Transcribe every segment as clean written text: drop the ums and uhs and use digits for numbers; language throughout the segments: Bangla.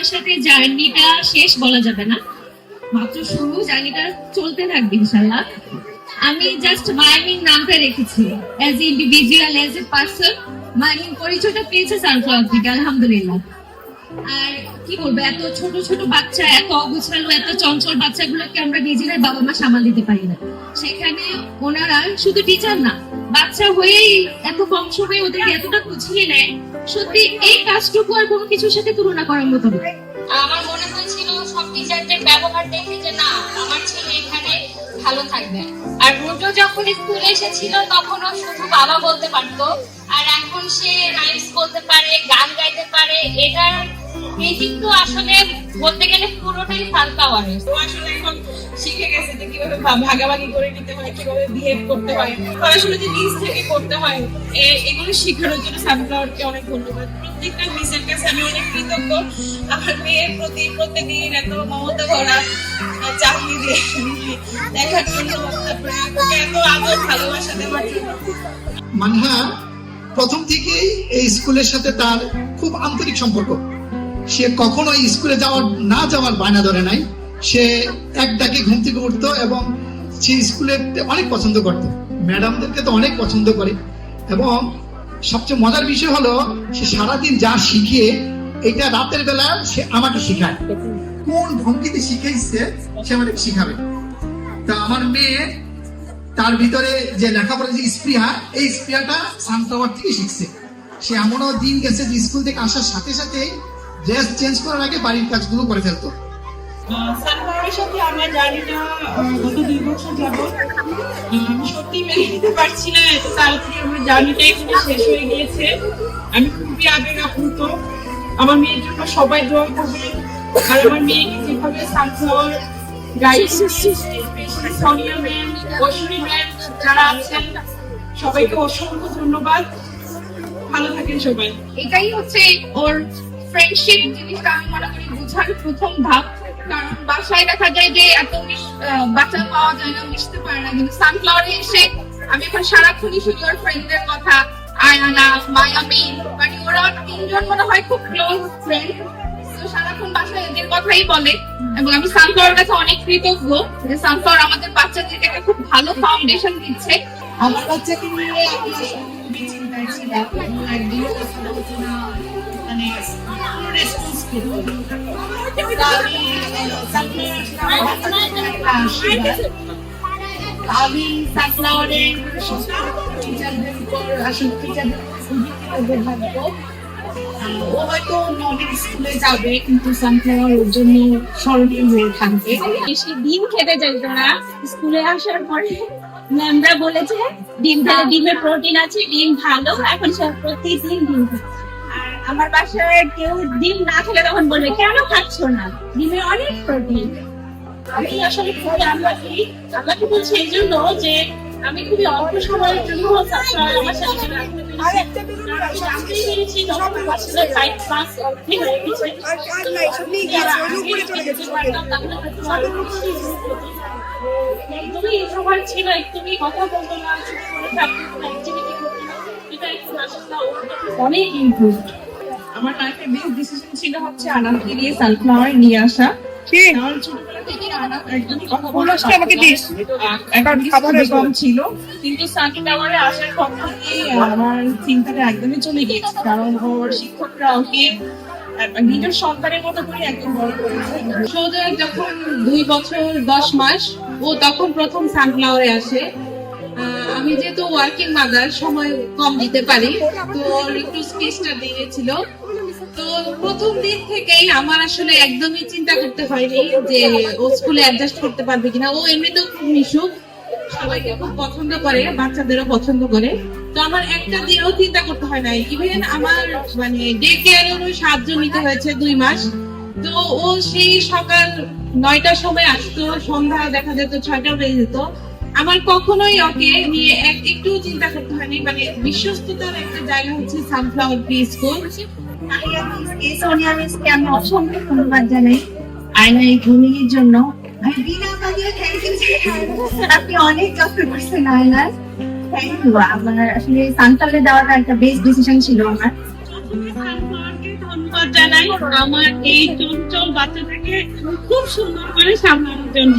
আমার সাথে জার্নিটা শেষ বলা যাবে না, মাত্র শুরু, জার্নিটা চলতে থাকবে ইনশাআল্লাহ। আমি জাস্ট মায়ামিন নামটা রেখেছি, as a individual, as a person Mayamin পরিচয়টা পেয়েছে সানফ্লাওয়ার থেকে, আলহামদুলিল্লাহ। আর কি বলবো, এত ছোট ছোট বাচ্চা, এত অগোছালো, এত চঞ্চল বাচ্চাগুলোকে আমরা নিজেরাই বাবা মা সামাল দিতে পারি না। সেখানে ওনারা শুধু টিচার না, বাচ্চা হয়েই এত কম সময়ে ওদেরকে এতটা বুঝিয়ে নেয়, সত্যি এই কাজটুকু আর কোনো কিছুর সাথে তুলনা করার মতো না। আমার মনে হয়েছিল সব টিচারদের ব্যবহার দেখে যে না, আমার ছেলে এখানে ভালো থাকবে। আর রুজো যখন স্কুলে এসেছিল তখনও শুধু বাবা বলতে পারতো, আর এখন সে রাইমস বলতে পারে, গান গাইতে পারে। এটার ক্রেডিট তো আসলে বলতে গেলে পুরোটাই সানফ্লাওয়ারের। ও আসলে এখন শিখে গেছে যে কিভাবে ভাগাভাগি করে নিতে হয়, কিভাবে বিহেভ করতে হয়, পড়াশোনা যে নিজ থেকে করতে হয়, এগুলো শেখানোর জন্য সানফ্লাওয়ারকে অনেক ধন্যবাদ। প্রত্যেকটা মিসের কাছে আমি অনেক কৃতজ্ঞ। আমার মেয়ের প্রতি প্রত্যেকদিন এত মমতা ভরা চাকরি দেখার জন্য, তারপরে ওকে এত আদর ভালোবাসা দেওয়ার জন্য। মানহা প্রথম থেকেই এই স্কুলের সাথে তার খুব আন্তরিক সম্পর্ক। সে কখনো স্কুলে না যাওয়ার বায়না ধরে নাই। সে এক ডাকে ঘুম থেকে উঠতো এবং সে স্কুলে অনেক পছন্দ করতো, ম্যাডামদেরকে তো অনেক পছন্দ করে। এবং সবচেয়ে মজার বিষয় হলো, সে সারাদিন যা শিখে এটা রাতের বেলা সে আমাকে শেখায়। কোন ভঙ্গিতে শিখাইছে সে আমাকে শিখাবে। তা আমার মেয়ে, তার ভিতরে যে লেখাপড়া যে স্পৃহা, এই স্পৃহাটা সানফ্লাওয়ার থেকে শিখছে। সে এমনও দিন গেছে যে স্কুল থেকে আসার সাথে সাথে ড্রেস চেঞ্জ করার আগে বাড়ির কাজগুলো করে ফেলতো। সানফ্লাওয়ারের সাথে আমার জার্নিটা গত 2 বছর যাবত আমি সত্যি মেনে নিতে পারছি না, এত তাড়াতাড়ি আমার জার্নিটা এখানে শেষ হয়ে গিয়েছে। আমি খুবই আবেগ আপ্লুত। আমার মেয়ের জন্য সবাই দোয়া করবে। আর আমার মেয়েকে যেভাবে Sunflower guide, Sonia ma'am, Aishwari ma'am যারা আছেন, সবাইকে অসংখ্য ধন্যবাদ। ভালো থাকেন সবাই। এটাই হচ্ছে ওর ফ্রেন্ডশিপ জিনিসটা আমি মনে করি বোঝার প্রথম ধাপ। কারণ বাসায় দেখা যায় যে এত বাচ্চা পাওয়া যায় না, মিশতে পারে না, কিন্তু সানফ্লাওয়ারে এসে আমি এখন সারাক্ষণই শুনি ওর ফ্রেন্ডদের কথা। আয়ানা, মায়ামিন, মানে ওরা 3 জন মনে হয় খুব ক্লোজ ফ্রেন্ড। সারাক্ষণ বাসায় এদের কথাই বলে। এবং আমি সানফ্লাওয়ারের কাছে অনেক কৃতজ্ঞ যে সানফ্লাওয়ার আমাদের বাচ্চাদেরকে একটা খুব ভালো ফাউন্ডেশন দিচ্ছে। আমার বাচ্চাকে নিয়ে আমি খুবই চিন্তায় ছিলাম। একদিনও কথা বলতো না, মানে কোনো রেসপন্স করতো না। আমি সানফ্লাওয়ারের টিচারদের উপর আসলে টিচারদের খুবই ভাববো। ও হয়তো নর্মাল স্কুলে যাবে, কিন্তু সানফ্লাওয়ার ওর জন্য স্মরণীয় হয়ে থাকবে। বেশি ডিম খেতে চাইতো না। স্কুলে আসার পরে ম্যামরা বলেছে ডিম খেলে ডিমের প্রোটিন আছে, ডিম ভালো। এখন সব প্রতিদিন ডিম খাচ্ছে। আর আমার বাসায় কেউ ডিম না খেলে তখন বলবে কেন খাচ্ছ না, ডিমে অনেক প্রোটিন। আমি আসলে খুবই আল্লাহকে বলছি এই জন্য যে আমি খুবই অল্প সময়ের জন্য আমার সাথে একদমই ইন্ট্রোভার্ট ছিল, একদমই কথা বলতো না, অনেক ইমপ্রুভ। আমার লাইফে বেস্ট ডিসিশন ছিল হচ্ছে আনামকে নিয়ে সানফ্লাওয়ার নিয়ে আসা। কারণ ছোটবেলা থেকে আনাম একদমই কথা বলা কম ছিল, কিন্তু সানফ্লাওয়ারে আসার পর থেকেই আমার চিন্তাটা একদমই চলে গিয়েছে। কারণ ওর শিক্ষকরা ওকে নিজের সন্তানের মতো করে একদম বড় করেছে। সৌজয় যখন 2 বছর 10 মাস, ও তখন প্রথম সানফ্লাওয়ারে আসে। আমি যেহেতু ওয়ার্কিং মাদার, সময় কম দিতে পারি, তো ওর একটু স্পেসটা দিয়েছিল। তো প্রথম দিন থেকেই আমার আসলে একদমই চিন্তা করতে হয়নি যে ও স্কুলে অ্যাডজাস্ট করতে পারবে কিনা। ও এমনিতেও খুব মিশুক, সবাইকে খুব পছন্দ করে, বাচ্চাদেরও পছন্দ করে। তো আমার একটা দিনও চিন্তা করতে হয় নাই। ইভেন আমার মানে ডে কেয়ারেরও সাহায্য নিতে হয়েছে 2 মাস। তো ও সেই সকাল 9টার সময় আসতো, সন্ধ্যা দেখা যেত 6টা বেজে যেত। আমার কখনোই ওকে নিয়ে একটু চিন্তা করতে হয়নি। মানে বিশ্বস্ততার একটা জায়গা হচ্ছে সানফ্লাওয়ার প্রি স্কুল। সোনিয়া মিসকে আমি অসংখ্য ধন্যবাদ জানাই আয়না এই ভূমির জন্য। আমি বিনা কাজে থ্যাংক ইউ। আপনি অনেক যত্ন করছেন আয়নার, থ্যাংক ইউ। আমার আসলে সানফ্লাওয়ারে দেওয়াটা একটা বেস্ট ডিসিশন ছিল আমার। ধন্যবাদ ধন্যবাদ জানাই আমার এই চঞ্চল বাচ্চাটাকে খুব সুন্দর করে সামলানোর জন্য।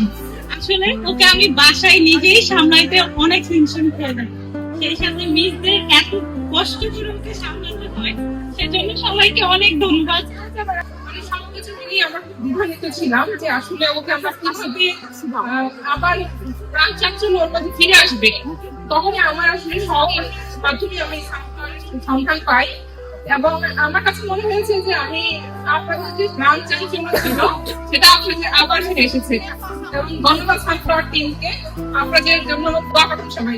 আসলে ওকে আমি বাসায় নিজেই সামলাইতে অনেক হিমশিম খেয়ে যাই, সেই সাথে মিসদের এত কষ্ট করে ওকে সামলাতে হয়, সেজন্য সবাইকে অনেক ধন্যবাদ। মানে সবকিছু মিলিয়ে আমরা খুব বিভাজিত ছিলাম যে আসলে ওকে আমরা কিভাবে আবার প্রাণ চাঞ্চল্য ওর মধ্যে ফিরে আসবে। তখনই আমার আসলে সহকারীর মাধ্যমে আমি সন্ধান পাই এবং আমার কাছে মনে হয়েছে যে আমি আপনাদের যে প্রাণ চাঞ্চল্য ছিল সেটা আপনাদের আবার ফিরে এসেছে। এবং ধন্যবাদ সানফ্লাওয়ার টিমকে, আপনাদের জন্য দোয়া করুন সবাই।